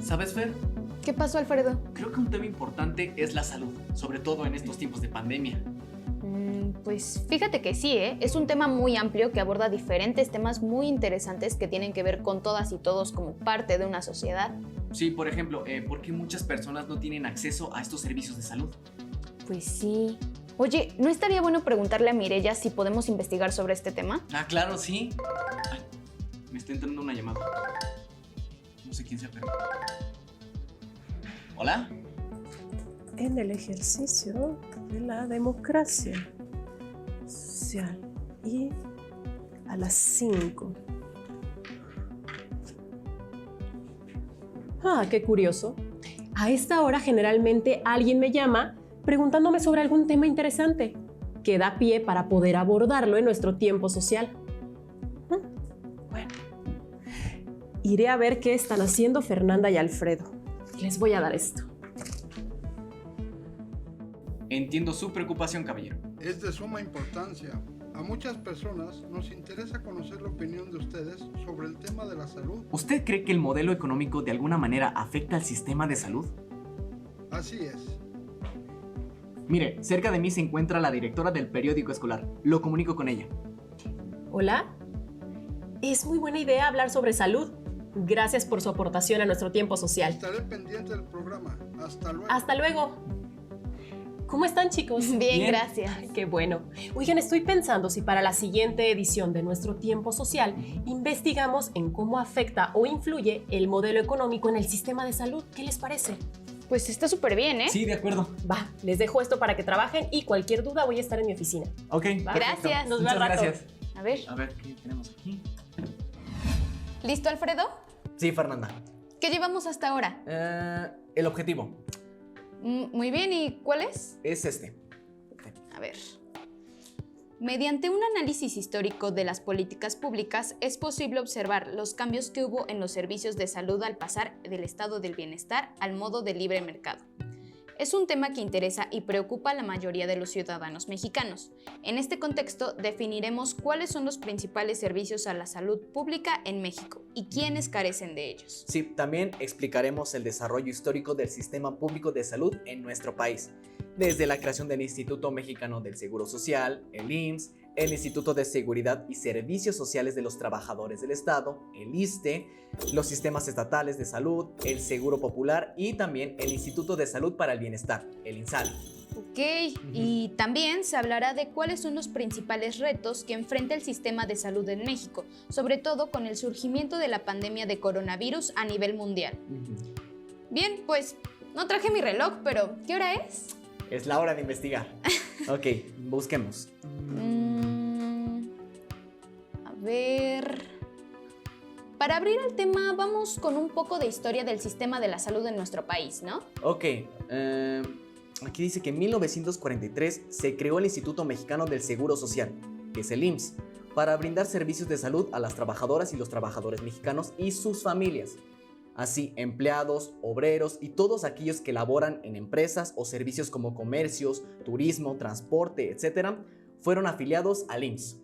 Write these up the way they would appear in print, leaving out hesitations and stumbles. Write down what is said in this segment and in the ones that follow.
¿Sabes, Fer? ¿Qué pasó, Alfredo? Creo que un tema importante es la salud, sobre todo en estos tiempos de pandemia. Pues fíjate que sí, es un tema muy amplio que aborda diferentes temas muy interesantes que tienen que ver con todas y todos como parte de una sociedad. Sí, por ejemplo, ¿por qué muchas personas no tienen acceso a estos servicios de salud? Pues sí. Oye, ¿no estaría bueno preguntarle a Mireya si podemos investigar sobre este tema? Ah, claro, sí. Ay, me está entrando una llamada. No sé quién sea, pero... ¿Hola? En el ejercicio de la democracia social y a las 5. Qué curioso. A esta hora generalmente alguien me llama preguntándome sobre algún tema interesante que da pie para poder abordarlo en nuestro tiempo social. Bueno, iré a ver qué están haciendo Fernanda y Alfredo. Les voy a dar esto. Entiendo su preocupación, caballero. Es de suma importancia. A muchas personas nos interesa conocer la opinión de ustedes sobre el tema de la salud. ¿Usted cree que el modelo económico de alguna manera afecta al sistema de salud? Así es. Mire, cerca de mí se encuentra la directora del periódico escolar. Lo comunico con ella. Hola. Es muy buena idea hablar sobre salud. Gracias por su aportación a nuestro tiempo social. Estaré pendiente del programa. Hasta luego. Hasta luego. ¿Cómo están, chicos? Bien, gracias. Ay, qué bueno. Oigan, estoy pensando si para la siguiente edición de nuestro tiempo social investigamos en cómo afecta o influye el modelo económico en el sistema de salud. ¿Qué les parece? Pues está súper bien, ¿eh? Sí, de acuerdo. Va, les dejo esto para que trabajen y cualquier duda voy a estar en mi oficina. Ok, Va. perfecto. Gracias. Nos vemos Muchas al rato. gracias. A ver. ¿Qué tenemos aquí? ¿Listo, Alfredo? Sí, Fernanda. ¿Qué llevamos hasta ahora? El objetivo Muy bien, ¿y cuál es? es este. A ver. Mediante un análisis histórico de las políticas públicas es posible observar los cambios que hubo en los servicios de salud al pasar del estado del bienestar al modo de libre mercado. Es un tema que interesa y preocupa a la mayoría de los ciudadanos mexicanos. En este contexto, definiremos cuáles son los principales servicios a la salud pública en México y quiénes carecen de ellos. Sí, también explicaremos el desarrollo histórico del sistema público de salud en nuestro país, desde la creación del Instituto Mexicano del Seguro Social, el IMSS, el Instituto de Seguridad y Servicios Sociales de los Trabajadores del Estado, el ISSSTE, los sistemas estatales de salud, el Seguro Popular y también el Instituto de Salud para el Bienestar, el INSABI. Ok, y también se hablará de cuáles son los principales retos que enfrenta el sistema de salud en México, sobre todo con el surgimiento de la pandemia de coronavirus a nivel mundial. Bien, pues no traje mi reloj, pero ¿qué hora es? Es la hora de investigar. Ok, busquemos. A ver... Para abrir el tema, vamos con un poco de historia del sistema de la salud en nuestro país, ¿no? Ok, aquí dice que en 1943 se creó el Instituto Mexicano del Seguro Social, que es el IMSS, para brindar servicios de salud a las trabajadoras y los trabajadores mexicanos y sus familias. Así, empleados, obreros y todos aquellos que laboran en empresas o servicios como comercios, turismo, transporte, etc., fueron afiliados al IMSS.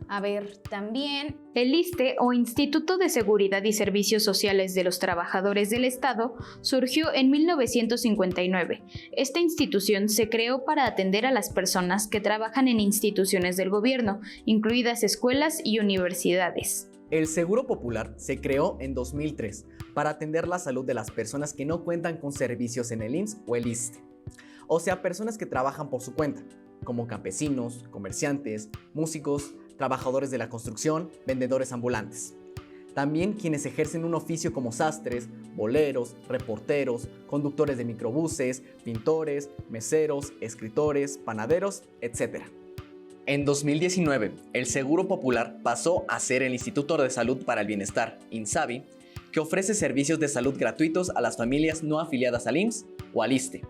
A ver, también el ISSSTE o Instituto de Seguridad y Servicios Sociales de los Trabajadores del Estado surgió en 1959. Esta institución se creó para atender a las personas que trabajan en instituciones del gobierno, incluidas escuelas y universidades. El Seguro Popular se creó en 2003 para atender la salud de las personas que no cuentan con servicios en el IMSS o el ISSSTE, o sea, personas que trabajan por su cuenta, como campesinos, comerciantes, músicos, trabajadores de la construcción, vendedores ambulantes. También quienes ejercen un oficio como sastres, boleros, reporteros, conductores de microbuses, pintores, meseros, escritores, panaderos, etc. En 2019, el Seguro Popular pasó a ser el Instituto de Salud para el Bienestar, INSABI, que ofrece servicios de salud gratuitos a las familias no afiliadas al IMSS o al ISSSTE.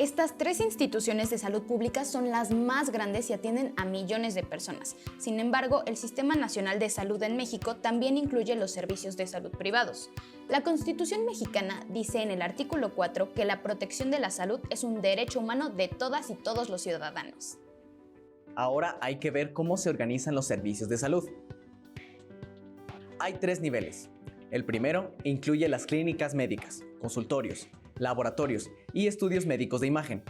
Estas tres instituciones de salud pública son las más grandes y atienden a millones de personas. Sin embargo, el Sistema Nacional de Salud en México también incluye los servicios de salud privados. La Constitución mexicana dice en el artículo 4 que la protección de la salud es un derecho humano de todas y todos los ciudadanos. Ahora hay que ver cómo se organizan los servicios de salud. Hay 3 niveles. El primero incluye las clínicas médicas, consultorios, laboratorios y estudios médicos de imagen.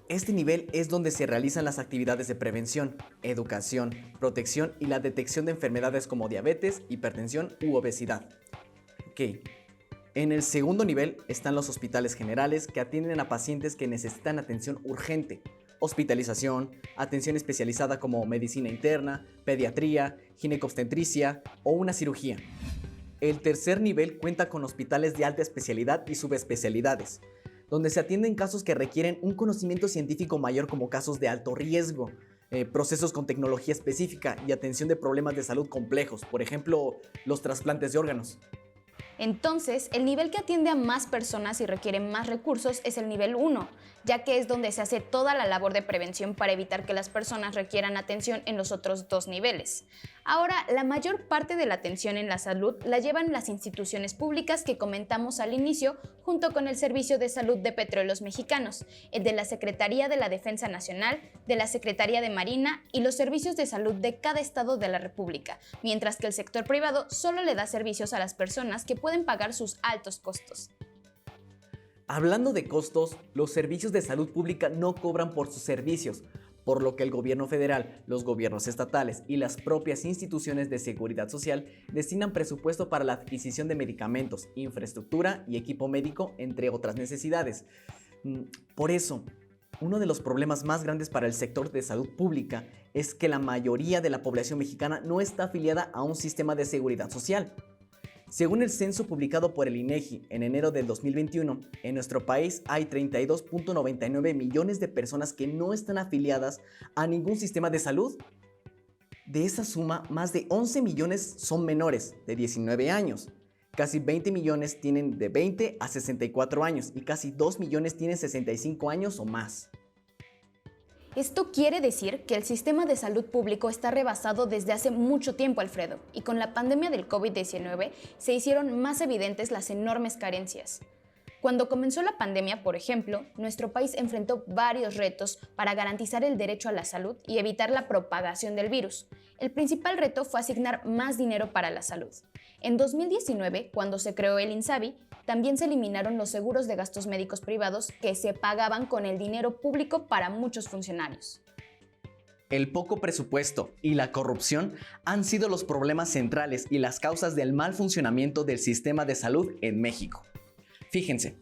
Este nivel es donde se realizan las actividades de prevención, educación, protección y la detección de enfermedades como diabetes, hipertensión u obesidad. Ok. En el segundo nivel están los hospitales generales que atienden a pacientes que necesitan atención urgente, hospitalización, atención especializada como medicina interna, pediatría, ginecobstetricia o una cirugía. El tercer nivel cuenta con hospitales de alta especialidad y subespecialidades, donde se atienden casos que requieren un conocimiento científico mayor como casos de alto riesgo, procesos con tecnología específica y atención de problemas de salud complejos, por ejemplo, los trasplantes de órganos. Entonces, el nivel que atiende a más personas y requiere más recursos es el nivel 1, ya que es donde se hace toda la labor de prevención para evitar que las personas requieran atención en los otros dos niveles. Ahora, la mayor parte de la atención en la salud la llevan las instituciones públicas que comentamos al inicio, junto con el Servicio de Salud de Petróleos Mexicanos, el de la Secretaría de la Defensa Nacional, de la Secretaría de Marina y los servicios de salud de cada estado de la República, mientras que el sector privado solo le da servicios a las personas que pueden pagar sus altos costos. Hablando de costos, los servicios de salud pública no cobran por sus servicios, por lo que el gobierno federal, los gobiernos estatales y las propias instituciones de seguridad social destinan presupuesto para la adquisición de medicamentos, infraestructura y equipo médico, entre otras necesidades. Por eso, uno de los problemas más grandes para el sector de salud pública es que la mayoría de la población mexicana no está afiliada a un sistema de seguridad social. Según el censo publicado por el INEGI en enero del 2021, en nuestro país hay 32.99 millones de personas que no están afiliadas a ningún sistema de salud. De esa suma, más de 11 millones son menores de 19 años. Casi 20 millones tienen de 20 a 64 años y casi 2 millones tienen 65 años o más. Esto quiere decir que el sistema de salud público está rebasado desde hace mucho tiempo, Alfredo, y con la pandemia del COVID-19 se hicieron más evidentes las enormes carencias. Cuando comenzó la pandemia, por ejemplo, nuestro país enfrentó varios retos para garantizar el derecho a la salud y evitar la propagación del virus. El principal reto fue asignar más dinero para la salud. En 2019, cuando se creó el INSABI, también se eliminaron los seguros de gastos médicos privados que se pagaban con el dinero público para muchos funcionarios. El poco presupuesto y la corrupción han sido los problemas centrales y las causas del mal funcionamiento del sistema de salud en México. Fíjense,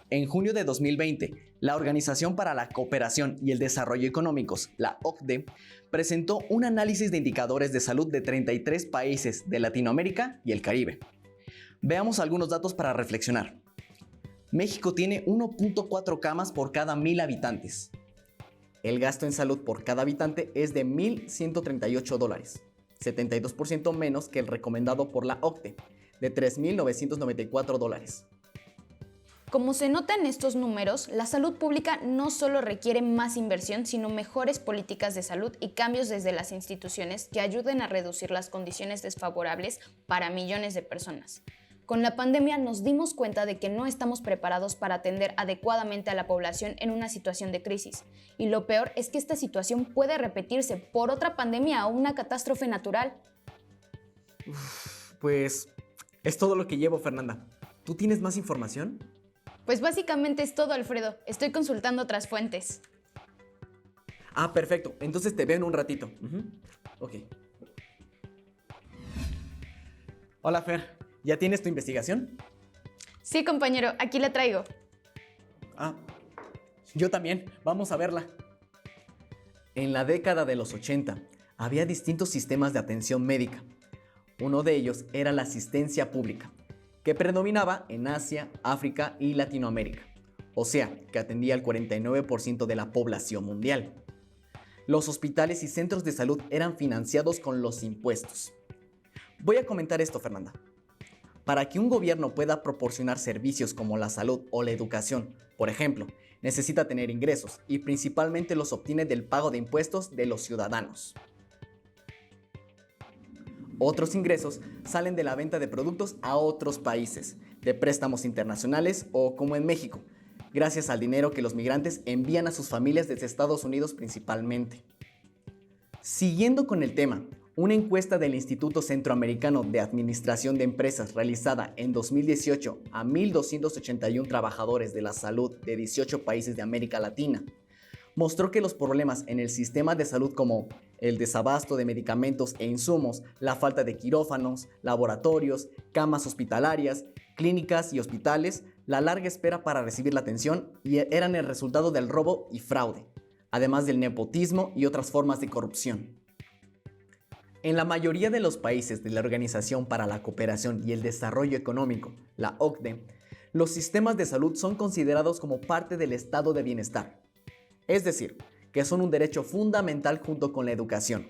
en junio de 2020, la Organización para la Cooperación y el Desarrollo Económicos, la OCDE, presentó un análisis de indicadores de salud de 33 países de Latinoamérica y el Caribe. Veamos algunos datos para reflexionar. México tiene 1.4 camas por cada 1,000 habitantes. El gasto en salud por cada habitante es de $1,138, 72% menos que el recomendado por la OCDE, de $3,994. Como se nota en estos números, la salud pública no solo requiere más inversión, sino mejores políticas de salud y cambios desde las instituciones que ayuden a reducir las condiciones desfavorables para millones de personas. Con la pandemia nos dimos cuenta de que no estamos preparados para atender adecuadamente a la población en una situación de crisis. Y lo peor es que esta situación puede repetirse por otra pandemia o una catástrofe natural. Pues es todo lo que llevo, Fernanda. ¿Tú tienes más información? Pues básicamente es todo, Alfredo. Estoy consultando otras fuentes. Ah, perfecto. Entonces te veo en un ratito. Ok. Hola, Fer. ¿Ya tienes tu investigación? Sí, compañero, aquí la traigo. Ah, yo también. Vamos a verla. En la década de los 80, había distintos sistemas de atención médica. Uno de ellos era la asistencia pública, que predominaba en Asia, África y Latinoamérica, o sea, que atendía al 49% de la población mundial. Los hospitales y centros de salud eran financiados con los impuestos. Voy a comentar esto, Fernanda. Para que un gobierno pueda proporcionar servicios como la salud o la educación, por ejemplo, necesita tener ingresos y principalmente los obtiene del pago de impuestos de los ciudadanos. Otros ingresos salen de la venta de productos a otros países, de préstamos internacionales o, como en México, gracias al dinero que los migrantes envían a sus familias desde Estados Unidos principalmente. Siguiendo con el tema, Una encuesta del Instituto Centroamericano de Administración de Empresas realizada en 2018 a 1.281 trabajadores de la salud de 18 países de América Latina mostró que los problemas en el sistema de salud como el desabasto de medicamentos e insumos, la falta de quirófanos, laboratorios, camas hospitalarias, clínicas y hospitales, la larga espera para recibir la atención eran el resultado del robo y fraude, además del nepotismo y otras formas de corrupción. En la mayoría de los países de la Organización para la Cooperación y el Desarrollo Económico, la OCDE, los sistemas de salud son considerados como parte del estado de bienestar. Es decir, que son un derecho fundamental junto con la educación,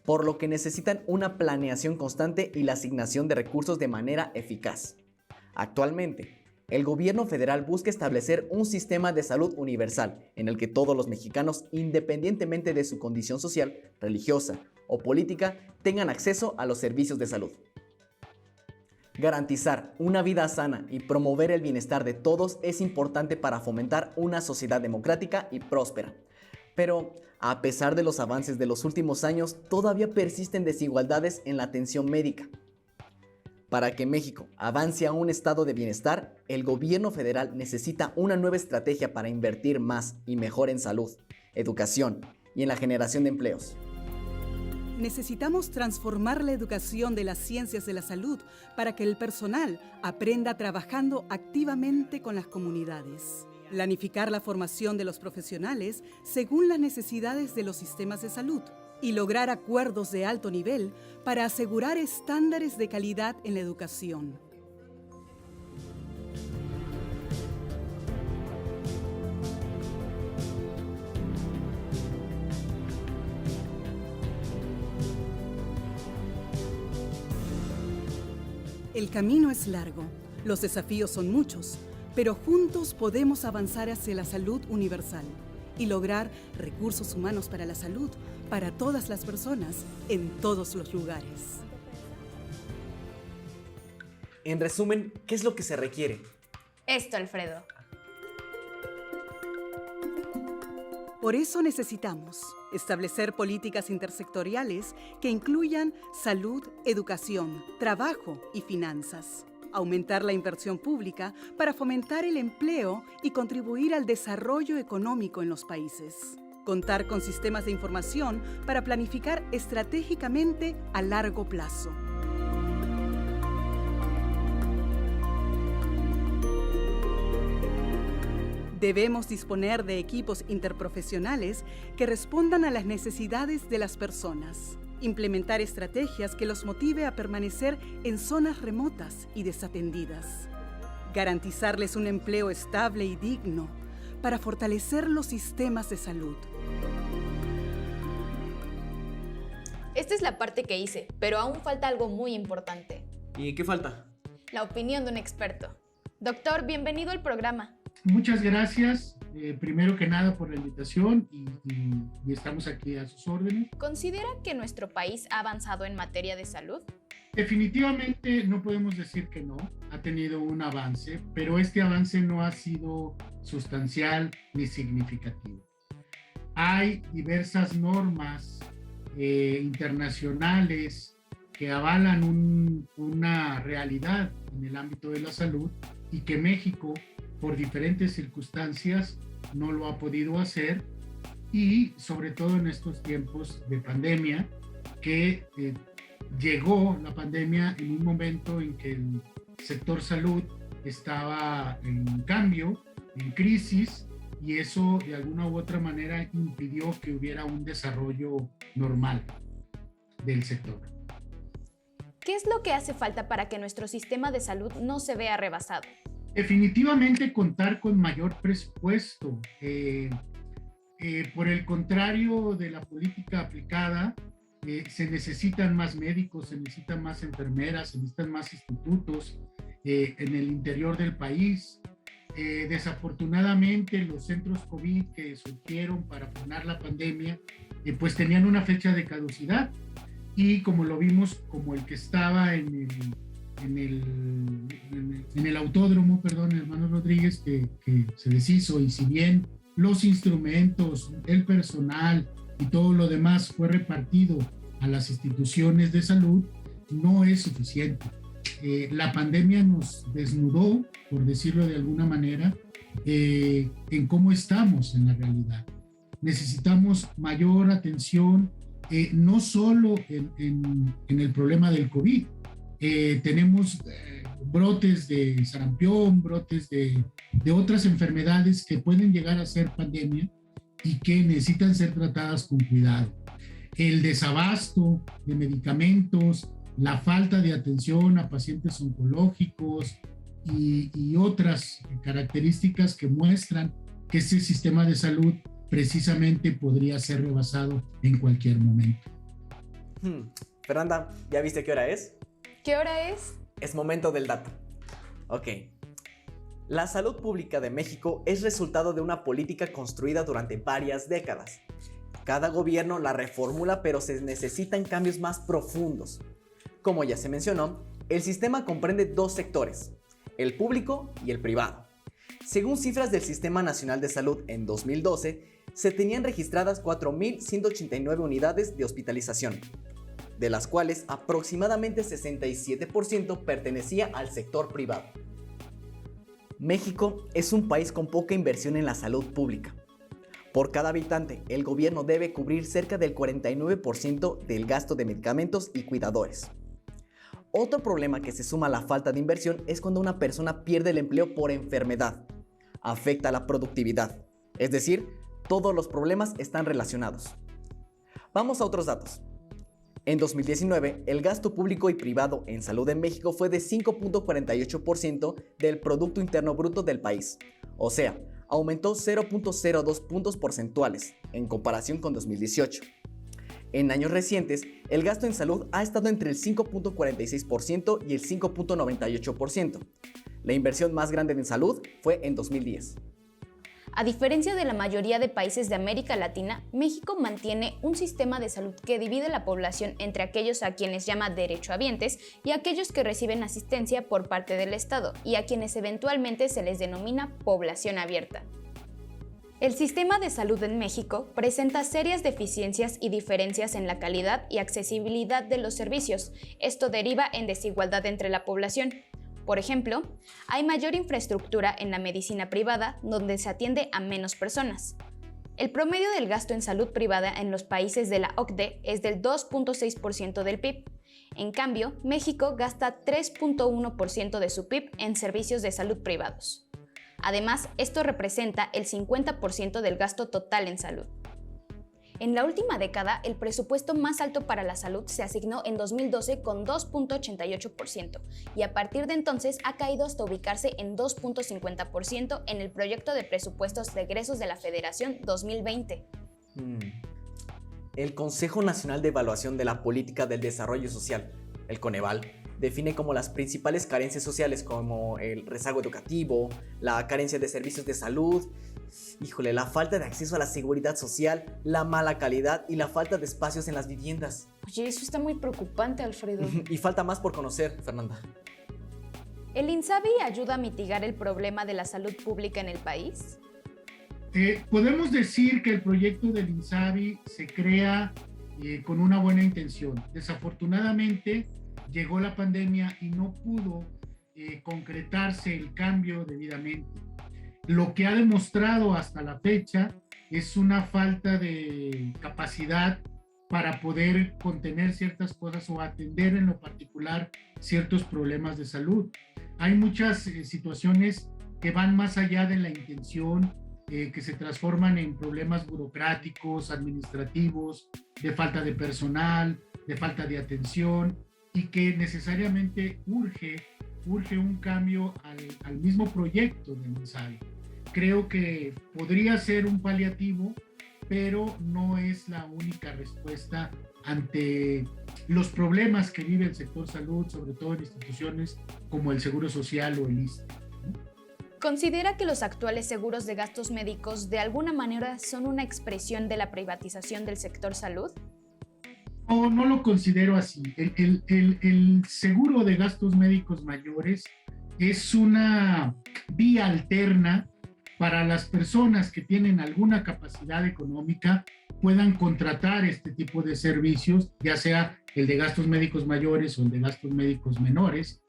por lo que necesitan una planeación constante y la asignación de recursos de manera eficaz. Actualmente, el gobierno federal busca establecer un sistema de salud universal en el que todos los mexicanos, independientemente de su condición social, religiosa o política, tengan acceso a los servicios de salud. Garantizar una vida sana y promover el bienestar de todos es importante para fomentar una sociedad democrática y próspera. Pero, a pesar de los avances de los últimos años, todavía persisten desigualdades en la atención médica. Para que México avance a un estado de bienestar, el gobierno federal necesita una nueva estrategia para invertir más y mejor en salud, educación y en la generación de empleos. Necesitamos transformar la educación de las ciencias de la salud para que el personal aprenda trabajando activamente con las comunidades. Planificar la formación de los profesionales según las necesidades de los sistemas de salud y lograr acuerdos de alto nivel para asegurar estándares de calidad en la educación. El camino es largo, los desafíos son muchos, pero juntos podemos avanzar hacia la salud universal y lograr recursos humanos para la salud para todas las personas en todos los lugares. En resumen, ¿qué es lo que se requiere? Esto, Alfredo. Por eso necesitamos establecer políticas intersectoriales que incluyan salud, educación, trabajo y finanzas. Aumentar la inversión pública para fomentar el empleo y contribuir al desarrollo económico en los países. Contar con sistemas de información para planificar estratégicamente a largo plazo. Debemos disponer de equipos interprofesionales que respondan a las necesidades de las personas. Implementar estrategias que los motive a permanecer en zonas remotas y desatendidas. Garantizarles un empleo estable y digno para fortalecer los sistemas de salud. Esta es la parte que hice, pero aún falta algo muy importante. ¿Y qué falta? La opinión de un experto. Doctor, bienvenido al programa. Muchas gracias, primero que nada por la invitación y estamos aquí a sus órdenes. ¿Considera que nuestro país ha avanzado en materia de salud? Definitivamente no podemos decir que no, ha tenido un avance, pero este avance no ha sido sustancial ni significativo. Hay diversas normas internacionales que avalan una realidad en el ámbito de la salud y que México, por diferentes circunstancias, no lo ha podido hacer, y sobre todo en estos tiempos de pandemia, que llegó la pandemia en un momento en que el sector salud estaba en cambio, en crisis, y eso de alguna u otra manera impidió que hubiera un desarrollo normal del sector. ¿Qué es lo que hace falta para que nuestro sistema de salud no se vea rebasado? Definitivamente contar con mayor presupuesto. Por el contrario de la política aplicada, se necesitan más médicos, se necesitan más enfermeras, se necesitan más institutos en el interior del país. Desafortunadamente, los centros COVID que surgieron para frenar la pandemia, pues tenían una fecha de caducidad, y como lo vimos, como el que estaba en el autódromo, hermano Rodríguez, que se deshizo, y si bien los instrumentos, el personal y todo lo demás fue repartido a las instituciones de salud no es suficiente. La pandemia nos desnudó, por decirlo de alguna manera, en cómo estamos en la realidad. Necesitamos mayor atención, no solo en el problema del COVID. Tenemos brotes de sarampión, brotes de otras enfermedades que pueden llegar a ser pandemia y que necesitan ser tratadas con cuidado. El desabasto de medicamentos, la falta de atención a pacientes oncológicos y otras características que muestran que este sistema de salud precisamente podría ser rebasado en cualquier momento. Fernanda, ¿ya viste qué hora es? ¿Qué hora es? Es momento del dato. Ok. La salud pública de México es resultado de una política construida durante varias décadas. Cada gobierno la reformula, pero se necesitan cambios más profundos. Como ya se mencionó, el sistema comprende dos sectores, el público y el privado. Según cifras del Sistema Nacional de Salud en 2012, se tenían registradas 4.189 unidades de hospitalización, de las cuales aproximadamente 67% pertenecía al sector privado. México es un país con poca inversión en la salud pública. Por cada habitante, el gobierno debe cubrir cerca del 49% del gasto de medicamentos y cuidadores. Otro problema que se suma a la falta de inversión es cuando una persona pierde el empleo por enfermedad. Afecta la productividad, es decir, todos los problemas están relacionados. Vamos a otros datos. En 2019, el gasto público y privado en salud en México fue de 5.48% del Producto Interno Bruto del país, o sea, aumentó 0.02 puntos porcentuales en comparación con 2018. En años recientes, el gasto en salud ha estado entre el 5.46% y el 5.98%. La inversión más grande en salud fue en 2010. A diferencia de la mayoría de países de América Latina, México mantiene un sistema de salud que divide la población entre aquellos a quienes llama derechohabientes y aquellos que reciben asistencia por parte del Estado y a quienes eventualmente se les denomina población abierta. El sistema de salud en México presenta serias deficiencias y diferencias en la calidad y accesibilidad de los servicios. Esto deriva en desigualdad entre la población. Por ejemplo, hay mayor infraestructura en la medicina privada, donde se atiende a menos personas. El promedio del gasto en salud privada en los países de la OCDE es del 2.6% del PIB. En cambio, México gasta 3.1% de su PIB en servicios de salud privados. Además, esto representa el 50% del gasto total en salud. En la última década, el presupuesto más alto para la salud se asignó en 2012 con 2.88% y a partir de entonces ha caído hasta ubicarse en 2.50% en el proyecto de presupuestos de egresos de la Federación 2020. El Consejo Nacional de Evaluación de la Política del Desarrollo Social, el Coneval, define como las principales carencias sociales como el rezago educativo, la carencia de servicios de salud, la falta de acceso a la seguridad social, la mala calidad y la falta de espacios en las viviendas. Oye, eso está muy preocupante, Alfredo. Y falta más por conocer, Fernanda. ¿El INSABI ayuda a mitigar el problema de la salud pública en el país? Podemos decir que el proyecto del INSABI se crea con una buena intención. Desafortunadamente, llegó la pandemia y no pudo concretarse el cambio debidamente. Lo que ha demostrado hasta la fecha es una falta de capacidad para poder contener ciertas cosas o atender en lo particular ciertos problemas de salud. Hay muchas situaciones que van más allá de la intención, que se transforman en problemas burocráticos, administrativos, de falta de personal, de falta de atención, y que necesariamente urge un cambio al mismo proyecto del INSABI. Creo que podría ser un paliativo, pero no es la única respuesta ante los problemas que vive el sector salud, sobre todo en instituciones como el Seguro Social o el ISSSTE. ¿Considera que los actuales seguros de gastos médicos de alguna manera son una expresión de la privatización del sector salud? No lo considero así. El seguro de gastos médicos mayores es una vía alterna para las personas que tienen alguna capacidad económica puedan contratar este tipo de servicios, ya sea el de gastos médicos mayores o el de gastos médicos menores,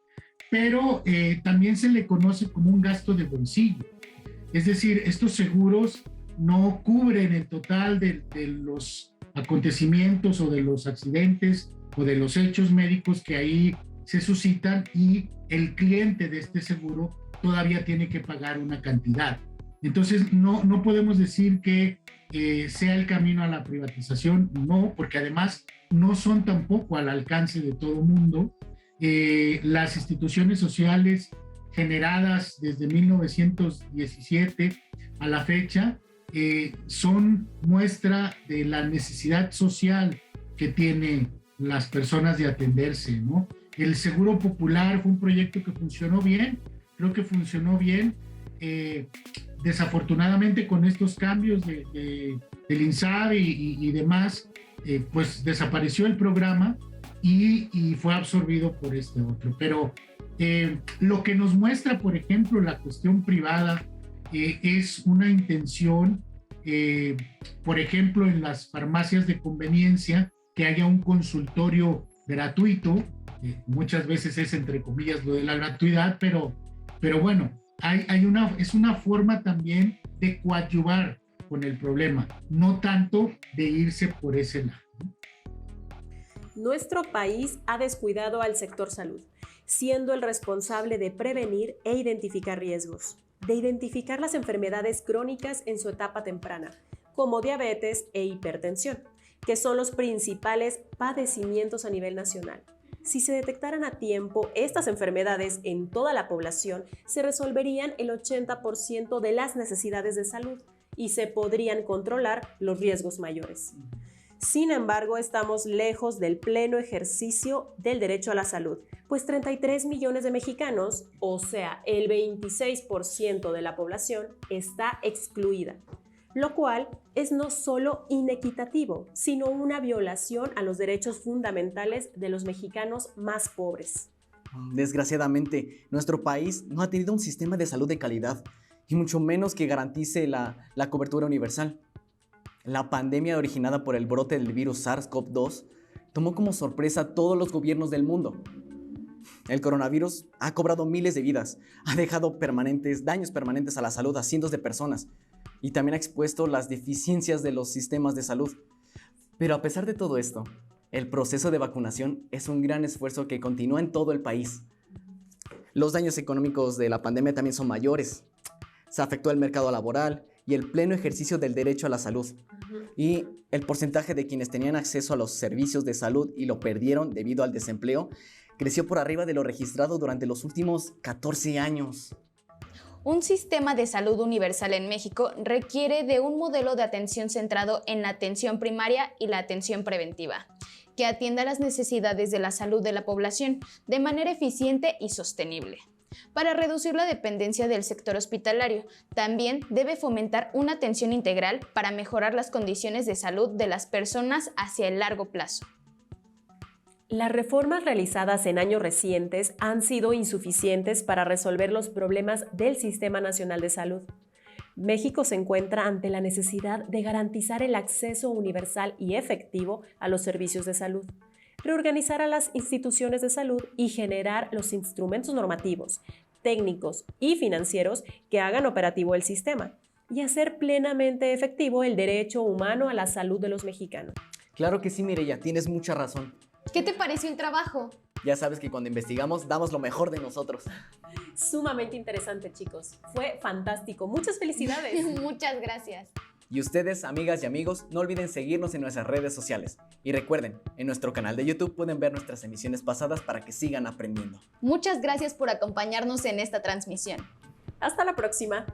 pero también se le conoce como un gasto de bolsillo. Es decir, estos seguros no cubren el total de los acontecimientos o de los accidentes o de los hechos médicos que ahí se suscitan, y el cliente de este seguro todavía tiene que pagar una cantidad. Entonces, no podemos decir que sea el camino a la privatización, no, porque además no son tampoco al alcance de todo mundo. Las instituciones sociales generadas desde 1917 a la fecha son muestra de la necesidad social que tienen las personas de atenderse, ¿no? El Seguro Popular fue un proyecto que funcionó bien, creo que funcionó bien. Desafortunadamente, con estos cambios del INSABI y demás, pues desapareció el programa y fue absorbido por este otro. Pero lo que nos muestra, por ejemplo, la cuestión privada es una intención, por ejemplo, en las farmacias de conveniencia, que haya un consultorio gratuito. Muchas veces es entre comillas lo de la gratuidad, pero bueno, es una forma también de coadyuvar con el problema, no tanto de irse por ese lado. Nuestro país ha descuidado al sector salud, siendo el responsable de prevenir e identificar riesgos, de identificar las enfermedades crónicas en su etapa temprana, como diabetes e hipertensión, que son los principales padecimientos a nivel nacional. Si se detectaran a tiempo estas enfermedades en toda la población, se resolverían el 80% de las necesidades de salud y se podrían controlar los riesgos mayores. Sin embargo, estamos lejos del pleno ejercicio del derecho a la salud, pues 33 millones de mexicanos, o sea, el 26% de la población, está excluida, lo cual es no solo inequitativo, sino una violación a los derechos fundamentales de los mexicanos más pobres. Desgraciadamente, nuestro país no ha tenido un sistema de salud de calidad, y mucho menos que garantice la cobertura universal. La pandemia originada por el brote del virus SARS-CoV-2 tomó como sorpresa a todos los gobiernos del mundo. El coronavirus ha cobrado miles de vidas, ha dejado daños permanentes a la salud a cientos de personas y también ha expuesto las deficiencias de los sistemas de salud. Pero a pesar de todo esto, el proceso de vacunación es un gran esfuerzo que continúa en todo el país. Los daños económicos de la pandemia también son mayores. Se afectó el mercado laboral y el pleno ejercicio del derecho a la salud. Y el porcentaje de quienes tenían acceso a los servicios de salud y lo perdieron debido al desempleo creció por arriba de lo registrado durante los últimos 14 años. Un sistema de salud universal en México requiere de un modelo de atención centrado en la atención primaria y la atención preventiva, que atienda las necesidades de la salud de la población de manera eficiente y sostenible. Para reducir la dependencia del sector hospitalario, también debe fomentar una atención integral para mejorar las condiciones de salud de las personas hacia el largo plazo. Las reformas realizadas en años recientes han sido insuficientes para resolver los problemas del Sistema Nacional de Salud. México se encuentra ante la necesidad de garantizar el acceso universal y efectivo a los servicios de salud, reorganizar a las instituciones de salud y generar los instrumentos normativos, técnicos y financieros que hagan operativo el sistema y hacer plenamente efectivo el derecho humano a la salud de los mexicanos. Claro que sí, Mireya, tienes mucha razón. ¿Qué te pareció el trabajo? Ya sabes que cuando investigamos damos lo mejor de nosotros. Sumamente interesante, chicos. Fue fantástico. Muchas felicidades. Muchas gracias. Y ustedes, amigas y amigos, no olviden seguirnos en nuestras redes sociales. Y recuerden, en nuestro canal de YouTube pueden ver nuestras emisiones pasadas para que sigan aprendiendo. Muchas gracias por acompañarnos en esta transmisión. Hasta la próxima.